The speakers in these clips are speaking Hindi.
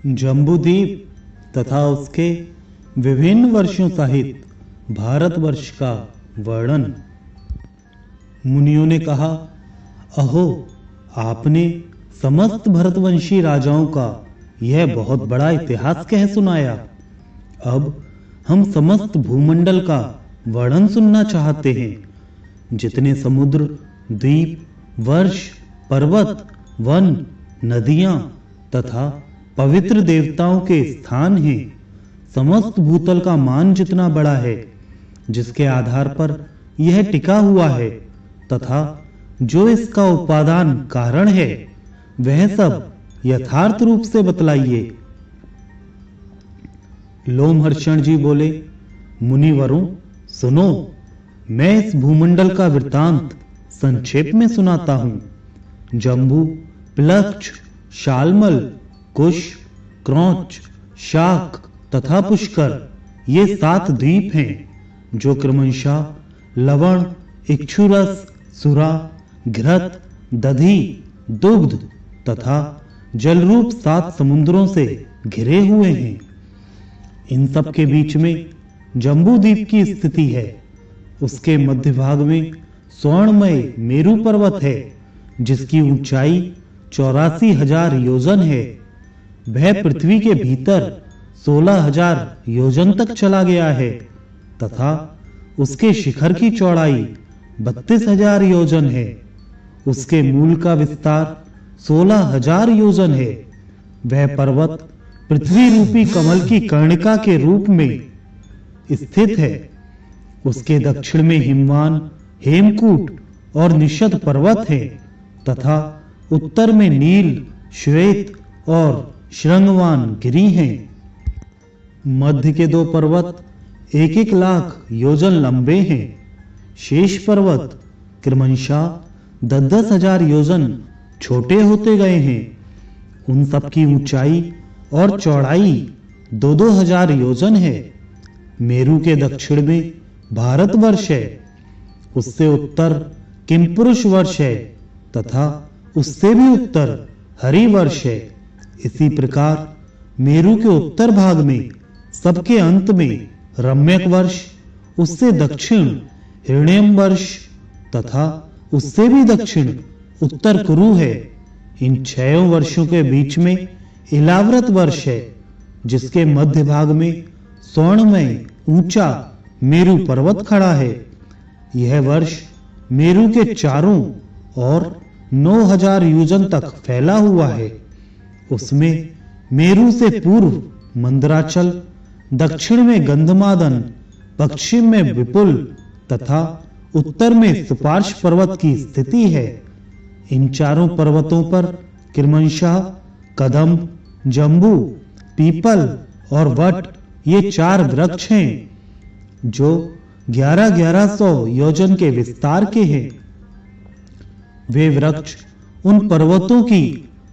जम्बूद्वीप तथा उसके विभिन्न वर्षों सहित भारतवर्ष का वर्णन। मुनियों ने कहा, अहो, आपने समस्त भरतवंशी राजाओं का यह बहुत बड़ा इतिहास कह सुनाया। अब हम समस्त भूमंडल का वर्णन सुनना चाहते हैं। जितने समुद्र, द्वीप, वर्ष, पर्वत, वन, नदियां तथा पवित्र देवताओं के स्थान हैं, समस्त भूतल का मान जितना बड़ा है, जिसके आधार पर यह टिका हुआ है, तथा जो इसका उपादान कारण है, वह सब यथार्थ रूप से बतलाइए। लोमहर्षण जी बोले, मुनिवरों सुनो, मैं इस भूमंडल का वृत्तांत संक्षेप में सुनाता हूं। जम्बू, प्लक्ष, शालमल, कुश, क्रौच, शाक तथा पुष्कर ये 7 द्वीप हैं, जो क्रमशः लवण, इक्षुरस, सुरा, घृत, दधि, दुग्ध तथा जलरूप 7 समुद्रों से घिरे हुए हैं। इन सब के बीच में जम्बूद्वीप की स्थिति है। उसके मध्य भाग में स्वर्णमय मेरु पर्वत है, जिसकी ऊंचाई 84,000 योजन है। वह पृथ्वी के भीतर 16,000 योजन तक चला गया है तथा उसके शिखर की चौड़ाई 32,000 योजन है। उसके मूल का विस्तार 16,000 योजन है। वह पर्वत पृथ्वी रूपी कमल की कर्णिका के रूप में स्थित है। उसके दक्षिण में हिमवान, हेमकूट और निषद पर्वत है तथा उत्तर में नील, श्वेत और श्रृंगवान गिरी हैं। मध्य के 2 पर्वत 1-1 लाख योजन लंबे हैं। शेष पर्वत क्रमशः 10,000 योजन छोटे होते गए हैं। उन सब की ऊंचाई और चौड़ाई 2-2 योजन है। मेरु के दक्षिण में भारतवर्ष है, उससे उत्तर किमपुरुष वर्ष है तथा उससे भी उत्तर हरिवर्ष है। इसी प्रकार मेरु के उत्तर भाग में सबके अंत में रम्यक वर्ष, उससे दक्षिण हिरण्यम वर्ष तथा उससे भी दक्षिण उत्तर कुरु है। इन 6 वर्षों के बीच में इलाव्रत वर्ष है, जिसके मध्य भाग में स्वर्णमय ऊंचा मेरु पर्वत खड़ा है। यह वर्ष मेरु के चारों और 9,000 योजन तक फैला हुआ है। उसमें मेरु से पूर्व मंदराचल, दक्षिण में गंधमादन, पश्चिम में विपुल तथा उत्तर में सुपार्श पर्वत की स्थिति है। इन चारों पर्वतों पर क्रमशः कदम्ब, जम्बू, पीपल और वट ये 4 वृक्ष हैं, जो 1100 योजन के विस्तार के हैं। वे वृक्ष उन पर्वतों की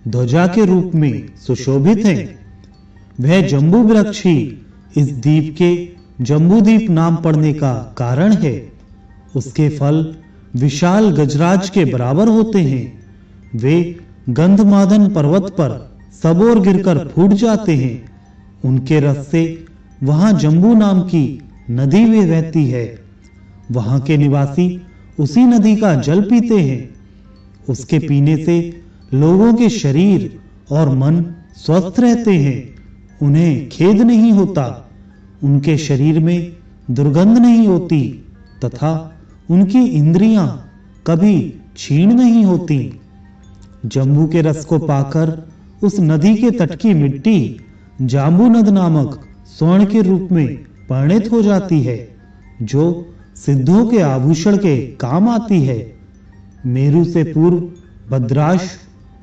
ध्वजा के रूप में सुशोभित हैं। वह जम्बू वृक्ष ही इस द्वीप के जम्बूद्वीप नाम पड़ने का कारण है। उसके फल विशाल गजराज के बराबर होते हैं। वे गंधमादन पर्वत पर सब ओर गिरकर फूट जाते हैं। उनके रस से वहां जम्बू नाम की नदी भी बहती है। वहां के निवासी उसी नदी का जल पीते हैं। उसके पीने से लोगों के शरीर और मन स्वस्थ रहते हैं। उन्हें खेद नहीं होता, उनके शरीर में दुर्गंध नहीं होती तथा उनकी इंद्रियां कभी क्षीण नहीं होती। जम्बू के रस को पाकर उस नदी के तट की मिट्टी जाम्बू नद नामक स्वर्ण के रूप में परिणित हो जाती है, जो सिद्धों के आभूषण के काम आती है। मेरु से पूर्व भद्राश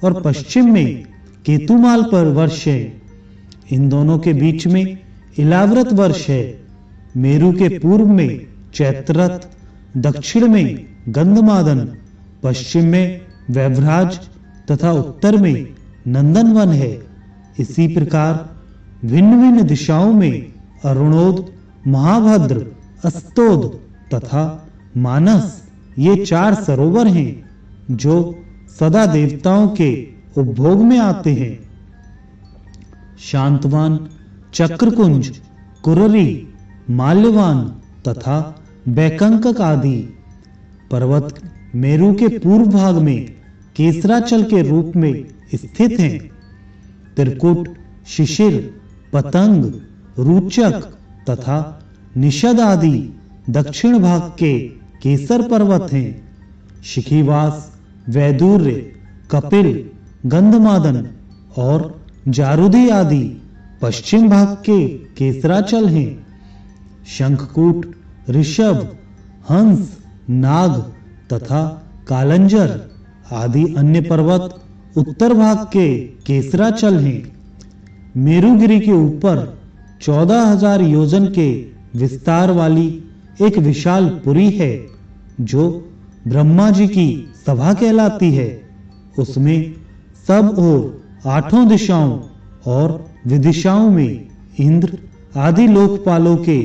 और पश्चिम में केतुमाल पर वर्ष है। इन दोनों के बीच में इलाव्रत वर्ष है। मेरु के पूर्व में चैत्ररथ, दक्षिण में गंधमादन, पश्चिम में वैभराज तथा उत्तर में नंदनवन है। इसी प्रकार भिन्न भिन्न दिशाओं में अरुणोद, महाभद्र, अस्तोद तथा मानस ये 4 सरोवर हैं, जो सदा देवताओं के उपभोग में आते हैं। शांतवान, चक्रकुंज, कुररी, माल्यवान तथा बैकंकक आदि। पर्वत मेरु के पूर्व भाग में केसराचल के रूप में स्थित हैं। त्रिकुट, शिशिर, पतंग, रूचक तथा निषद आदि दक्षिण भाग के केसर पर्वत हैं। शिखीवास, वैदुर्य, कपिल, गंधमादन और जारुदी आदि पश्चिम भाग के केसराचल हैं। शंखकूट, ऋषभ, हंस, नाग तथा कालंजर आदि अन्य पर्वत उत्तर भाग के केसराचल हैं। मेरुगिरी के ऊपर 14,000 योजन के विस्तार वाली एक विशाल पुरी है जो ब्रह्मा जी की सभा कहलाती है। उसमें सब ओर 8 दिशाओं और विदिशाओं में इंद्र आदि लोकपालों के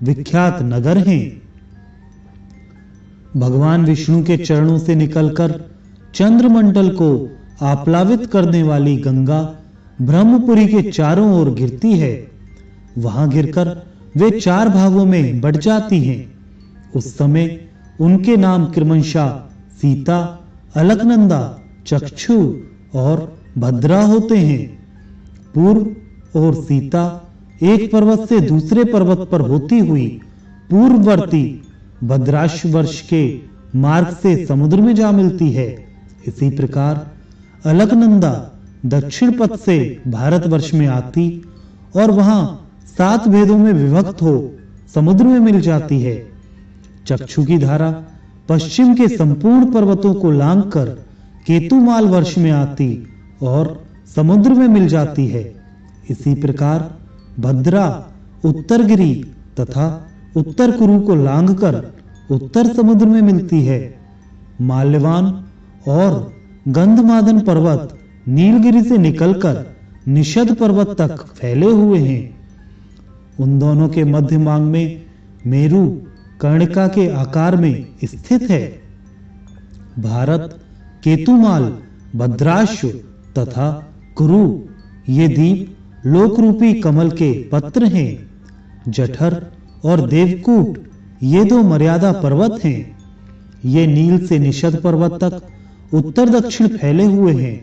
विख्यात नगर हैं। भगवान विष्णु के चरणों से निकलकर चंद्रमंडल को आप्लावित करने वाली गंगा ब्रह्मपुरी के चारों ओर गिरती है। वहां गिरकर वे 4 भागों में बट जाती हैं। उस समय उनके नाम क्रमशः सीता, अलकनंदा, चक्षु और भद्रा होते हैं। पूर्व और सीता एक पर्वत से दूसरे पर्वत पर होती हुई पूर्ववर्ती भद्राश वर्ष के मार्ग से समुद्र में जा मिलती है। इसी प्रकार अलकनंदा दक्षिण पथ से भारतवर्ष में आती और वहां 7 भेदों में विभक्त हो समुद्र में मिल जाती है। चक्षु की धारा पश्चिम के संपूर्ण पर्वतों को लांघकर केतुमाल वर्ष में आती और समुद्र में मिल जाती है। इसी प्रकार भद्रा उत्तरगिरी तथा उत्तर कुरु को लांघकर उत्तर समुद्र में मिलती है। माल्यवान और गंधमादन पर्वत नीलगिरी से निकलकर निषद पर्वत तक फैले हुए हैं। उन दोनों के मध्य मांग में मेरु कर्णिका के आकार में स्थित है। भारत, केतुमाल, भद्राश्व तथा कुरु ये द्वीप लोकरूपी कमल के पत्र हैं। जठर और देवकूट ये 2 मर्यादा पर्वत हैं। ये नील से निषद पर्वत तक उत्तर दक्षिण फैले हुए हैं।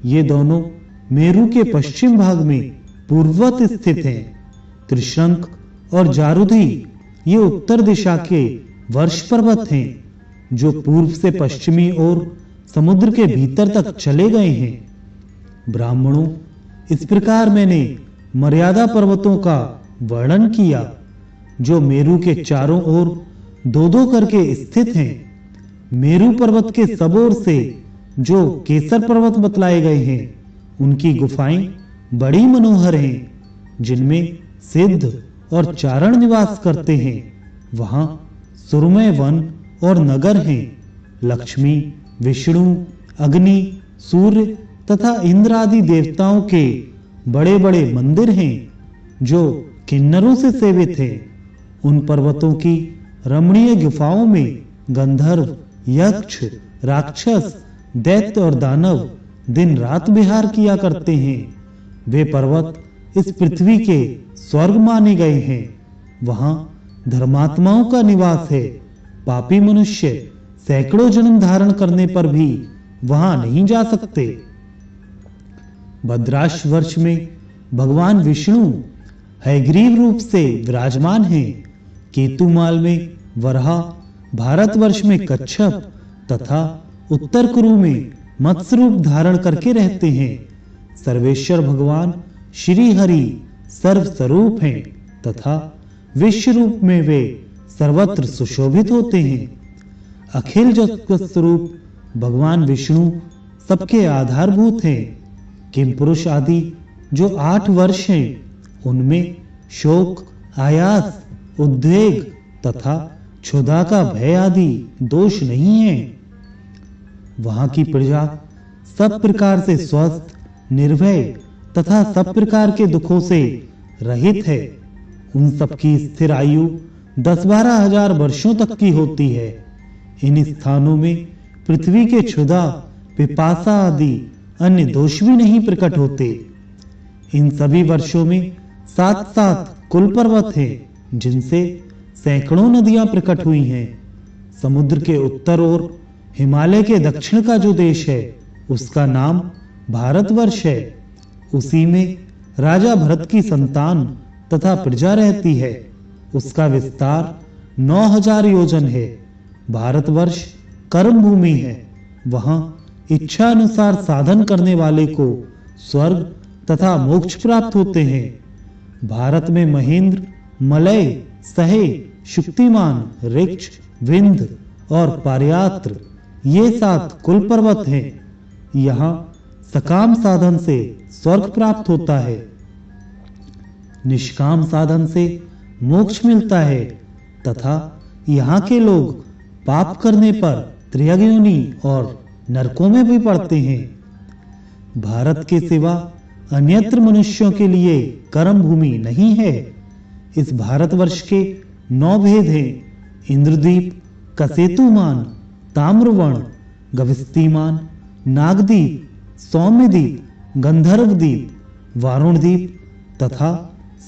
ये दोनों मेरु के पश्चिम भाग में पूर्ववत स्थित हैं। त्रिशंक और जारुधी ये उत्तर दिशा के वर्ष पर्वत हैं जो पूर्व से पश्चिमी ओर समुद्र के भीतर तक चले गए हैं। ब्राह्मणों, इस प्रकार मैंने मर्यादा पर्वतों का वर्णन किया जो मेरु के चारों ओर 2-2 करके स्थित हैं। मेरु पर्वत के सब ओर से जो केसर पर्वत बतलाए गए हैं उनकी गुफाएं बड़ी मनोहर हैं, जिनमें सिद्ध और चारण निवास करते हैं। वहां सुरमय वन और नगर हैं। लक्ष्मी, विष्णु, अग्नि, सूर्य तथा इंद्र आदि देवताओं के बड़े बड़े मंदिर हैं जो किन्नरों से सेवित हैं। उन पर्वतों की रमणीय गुफाओं में गंधर्व, यक्ष, राक्षस, दैत्य और दानव दिन रात विहार किया करते हैं। वे पर्वत इस पृथ्वी के स्वर्ग माने गए हैं। वहां धर्मात्माओं का निवास है। पापी मनुष्य सैकड़ों जन्म धारण करने पर भी वहां नहीं जा सकते। भद्राश वर्ष में भगवान विष्णु हयग्रीव रूप से विराजमान हैं। केतुमाल में वराह, भारतवर्ष में कच्छप तथा उत्तर कुरु में मत्स्य रूप धारण करके रहते हैं। सर्वेश्वर भगवान श्री हरि सर्व स्वरूप हैं तथा विश्व रूप में वे सर्वत्र सुशोभित होते हैं। अखिल जगत स्वरूप भगवान विष्णु सबके आधारभूत हैं। किम पुरुष आदि जो 8 वर्ष हैं उनमें शोक, आयास, उद्वेग तथा क्षुधा का भय आदि दोष नहीं है। वहां की प्रजा सब प्रकार से स्वस्थ, निर्भय तथा सब प्रकार के दुखों से रहित है। उन सबकी स्थिर आयु 10-12 हजार वर्षों तक की होती है। इन स्थानों में पृथ्वी के क्षुधा, पिपासा आदि अन्य दोष भी नहीं प्रकट होते। इन सभी वर्षों में 7-7 कुल पर्वत हैं, जिनसे सैकड़ों नदियां प्रकट हुई हैं। समुद्र के उत्तर और हिमालय के दक्षिण का जो देश है, उसका नाम भारतवर्ष है। उसी में राजा भरत की संतान तथा प्रजा रहती है। उसका विस्तार 9000 योजन है। भारतवर्ष कर्म भूमि है। वहां इच्छा अनुसार साधन करने वाले को स्वर्ग तथा मोक्ष प्राप्त होते हैं। भारत में महेंद्र, मलय, सहे, शुक्तिमान, ऋक्ष, विंध्य और पार्यात्र ये 7 कुल पर्वत हैं। यहाँ सकाम साधन से स्वर्ग प्राप्त होता है, निष्काम साधन से मोक्ष मिलता है तथा यहाँ के लोग पाप करने पर त्रियगयोनि और नरकों में भी पड़ते हैं। भारत के सिवा अन्यत्र मनुष्यों के लिए कर्म भूमि नहीं है। इस भारतवर्ष के 9 भेद हैं: इंद्रद्वीप, कसेतुमान, ताम्रवर्ण, गविस्तीमान, नागद्वीप, सौम्यद्वीप, गंधर्वद्वीप, वारुणद्वीप तथा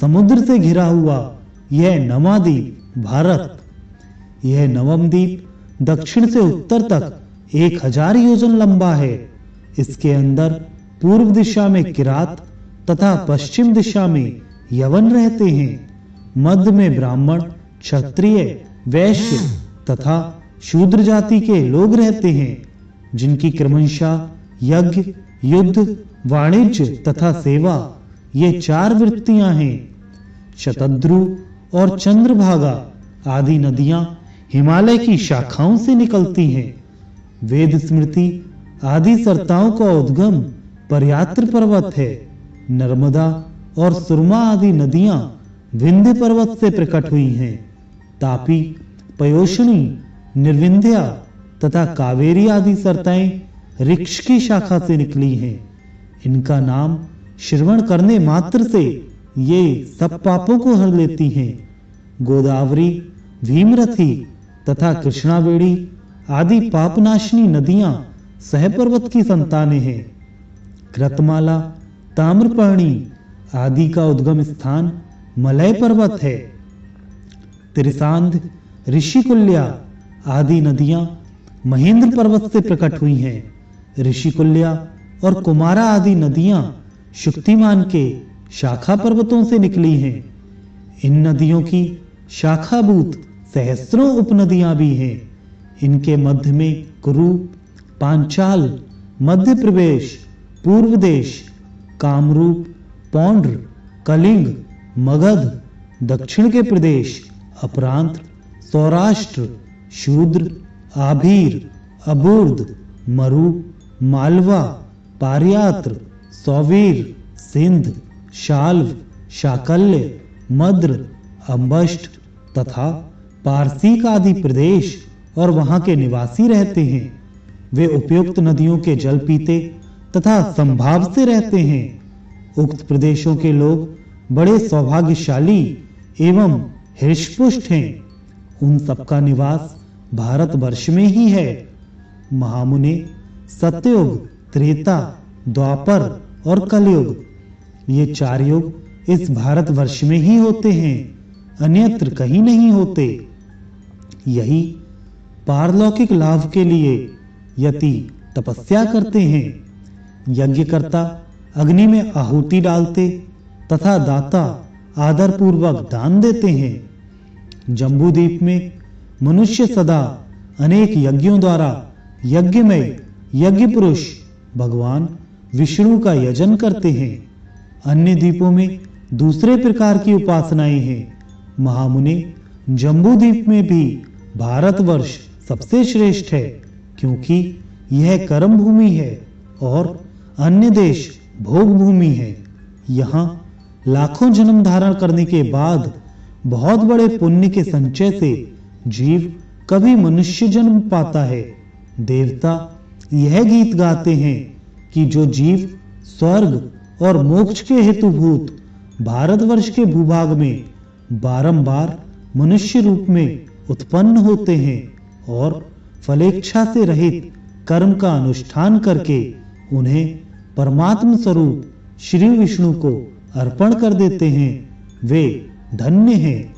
समुद्र से घिरा हुआ यह नवा द्वीप भारत। यह नवम द्वीप दक्षिण से उत्तर तक 1000 योजन लंबा है। इसके अंदर पूर्व दिशा में किरात तथा पश्चिम दिशा में यवन रहते हैं। मध्य में ब्राह्मण, क्षत्रिय, वैश्य तथा शूद्र जाति के लोग रहते हैं, जिनकी क्रमशः यज्ञ, युद्ध, वाणिज्य तथा सेवा ये 4 वृत्तियां हैं। शतद्रु और चंद्रभागा आदि नदियां हिमालय की शाखाओं से निकलती हैं। वेद स्मृति आदि सरताओं का उद्गम पर्यात्र पर्वत है। नर्मदा और सुरमा आदि नदियां विंध्य पर्वत से प्रकट हुई हैं। तापी, पयोषणी, निर्विंध्या तथा कावेरी आदि सरताएं ऋक्ष की शाखा से निकली हैं। इनका नाम श्रवण करने मात्र से ये सब पापों को हर लेती हैं। गोदावरी, भीमरथी तथा कृष्णावेणी आदि पापनाशिनी नदियां सहपर्वत की संतानें हैं। कृतमाला, ताम्रपर्णी आदि का उद्गम स्थान मलय पर्वत है। त्रिसांध, ऋषिकुल्या आदि नदियां महेंद्र पर्वत से प्रकट हुई हैं। ऋषिकुल्या और कुमारा आदि नदियां शुक्तिमान के शाखा पर्वतों से निकली हैं। इन नदियों की शाखाभूत सहस्त्रों उपनदियां भी हैं। इनके मध्य में कुरु, पांचाल, मध्य प्रवेश, पूर्व देश, कामरूप, पौंड्र, कलिंग, मगध, दक्षिण के प्रदेश, अपरांत, सौराष्ट्र, शूद्र, आभीर, अबूर्द, मरु, मालवा, पार्यात्र, सौवीर, सिंध, शाल्व, शाकल्य, मद्र, अम्बष्ट तथा पारसीक आदि प्रदेश और वहां के निवासी रहते हैं। वे उपयुक्त नदियों के जल पीते तथा संभाव से रहते हैं। उक्त प्रदेशों के लोग बड़े सौभाग्यशाली एवं हृष्टपुष्ट हैं। उन सबका निवास भारतवर्ष में ही है। महामुने, सत्ययुग, त्रेता, द्वापर और कलयुग ये 4 युग इस भारतवर्ष में ही होते हैं, अन्यत्र कहीं नहीं होते। यही पारलौकिक लाभ के लिए यति तपस्या करते हैं। यज्ञकर्ता अग्नि में आहुति डालते तथा दाता आदर पूर्वक दान देते हैं। जम्बूद्वीप में मनुष्य सदा अनेक यज्ञों द्वारा यज्ञमय यज्ञ पुरुष भगवान विष्णु का यजन करते हैं। अन्य द्वीपों में दूसरे प्रकार की उपासनाएं हैं। महामुने, जम्बूद्वीप में भी भारतवर्ष सबसे श्रेष्ठ है, क्योंकि यह कर्म भूमि है और अन्य देश भोग भूमि है। यहाँ लाखों जन्म धारण करने के बाद बहुत बड़े पुण्य के संचय से जीव कभी मनुष्य जन्म पाता है। देवता यह गीत गाते हैं कि जो जीव स्वर्ग और मोक्ष के हेतुभूत भारतवर्ष के भूभाग में बारंबार मनुष्य रूप में उत्पन्न होते हैं और फलेच्छा से रहित कर्म का अनुष्ठान करके उन्हें परमात्म स्वरूप श्री विष्णु को अर्पण कर देते हैं वे धन्य हैं।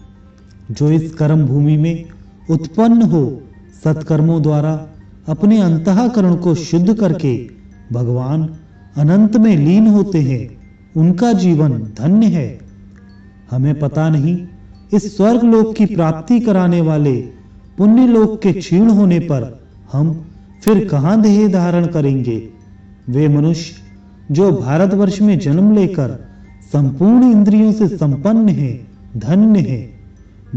जो इस कर्म भूमि में उत्पन्न हो सत्कर्मों द्वारा अपने अंतःकरण को शुद्ध करके भगवान अनंत में लीन होते हैं, उनका जीवन धन्य है। हमें पता नहीं इस स्वर्ग लोक की प्राप्ति कराने वाले पुण्य लोक के क्षीण होने पर हम फिर कहां देह धारण करेंगे। वे मनुष्य जो भारतवर्ष में जन्म लेकर संपूर्ण इंद्रियों से संपन्न हैं, धन्य हैं।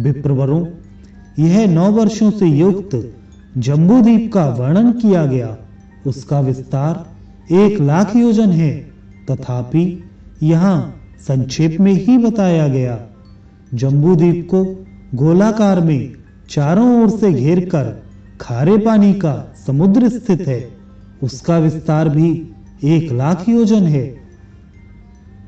विप्रवरों, यह 9 वर्षों से युक्त जम्बूद्वीप का वर्णन किया गया। उसका विस्तार 1,00,000 योजन है, तथापि यहाँ संक्षेप में ही बताया गया। जम्बूद्वीप को गोलाकार में चारों ओर से घेरकर खारे पानी का समुद्र स्थित है। उसका विस्तार भी 1,00,000 योजन है।